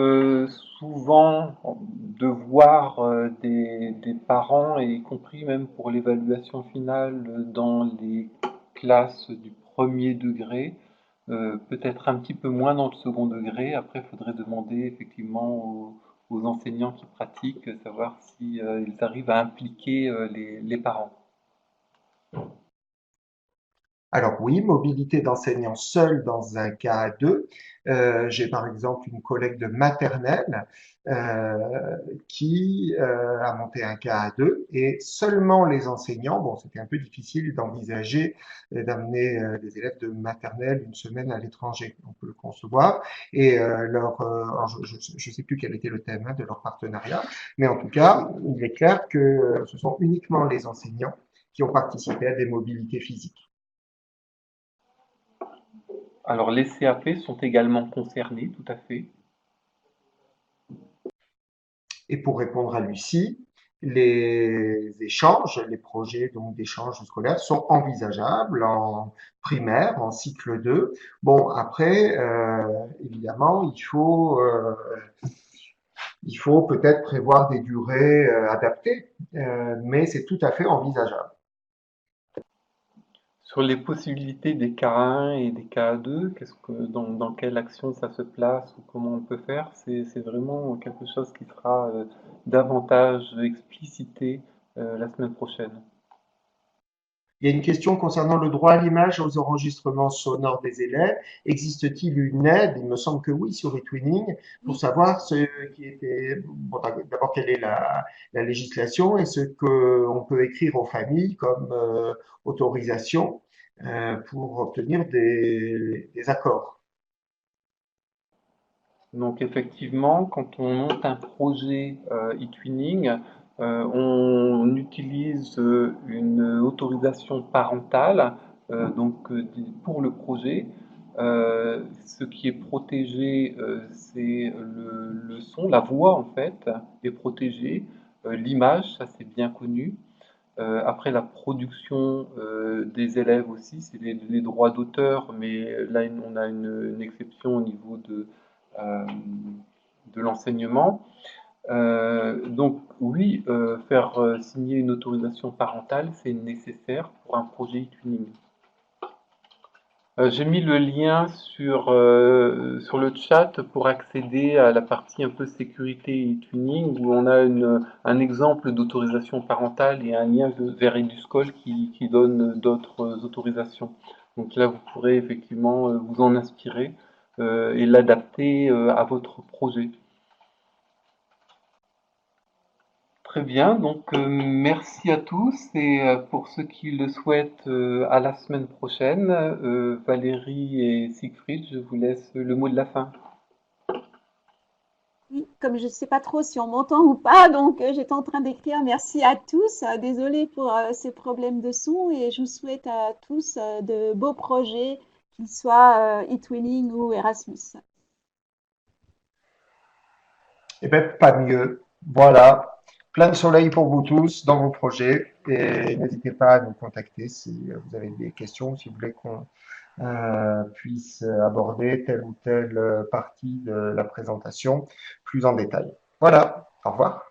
Speaker 1: souvent de voir des parents, et y compris même pour l'évaluation finale dans les classes du premier degré, peut-être un petit peu moins dans le second degré. Après, il faudrait demander effectivement aux enseignants qui pratiquent, savoir si ils arrivent à impliquer les parents.
Speaker 3: Alors oui, mobilité d'enseignants seul dans un cas 2. J'ai par exemple une collègue de maternelle qui a monté un cas à 2 et seulement les enseignants, bon c'était un peu difficile d'envisager d'amener des élèves de maternelle une semaine à l'étranger, on peut le concevoir, et alors je sais plus quel était le thème de leur partenariat, mais en tout cas il est clair que ce sont uniquement les enseignants qui ont participé à des mobilités physiques.
Speaker 1: Alors les CAP sont également concernés, tout à fait.
Speaker 3: Et pour répondre à Lucie, les échanges, les projets donc d'échanges scolaires sont envisageables en primaire, en cycle 2. Bon, après, évidemment, il faut peut-être prévoir des durées adaptées, mais c'est tout à fait envisageable.
Speaker 1: Sur les possibilités des K1 et des K2, dans quelle action ça se place ou comment on peut faire, c'est vraiment quelque chose qui sera davantage explicité la semaine prochaine.
Speaker 3: Il y a une question concernant le droit à l'image aux enregistrements sonores des élèves. Existe-t-il une aide? Il me semble que oui, sur eTwinning, pour
Speaker 2: Oui,
Speaker 3: savoir ce qui était, bon, d'abord quelle est la législation et ce qu'on peut écrire aux familles comme autorisation pour obtenir des accords.
Speaker 1: Donc effectivement, quand on monte un projet e-twinning, on utilise une autorisation parentale pour le projet. Ce qui est protégé, c'est le son, la voix en fait est protégée. L'image, ça c'est bien connu. Après la production des élèves aussi, c'est les droits d'auteur, mais là on a une exception au niveau euh, de l'enseignement. Donc oui, faire signer une autorisation parentale, c'est nécessaire pour un projet e-tuning. J'ai mis le lien sur le chat pour accéder à la partie un peu sécurité et tuning où on a un exemple d'autorisation parentale et un lien vers EduSchool qui donne d'autres autorisations. Donc là, vous pourrez effectivement vous en inspirer et l'adapter à votre projet. Très bien, donc merci à tous et pour ceux qui le souhaitent, à la semaine prochaine. Valérie et Siegfried, je vous laisse le mot de la fin.
Speaker 2: oui, comme je ne sais pas trop si on m'entend ou pas, donc j'étais en train d'écrire merci à tous. Désolée pour ces problèmes de son et je vous souhaite à tous de beaux projets, qu'ils soient eTwinning ou Erasmus.
Speaker 3: Eh bien, pas mieux. Voilà. Plein de soleil pour vous tous dans vos projets et n'hésitez pas à nous contacter si vous avez des questions, si vous voulez qu'on puisse aborder telle ou telle partie de la présentation plus en détail. Voilà. Au revoir.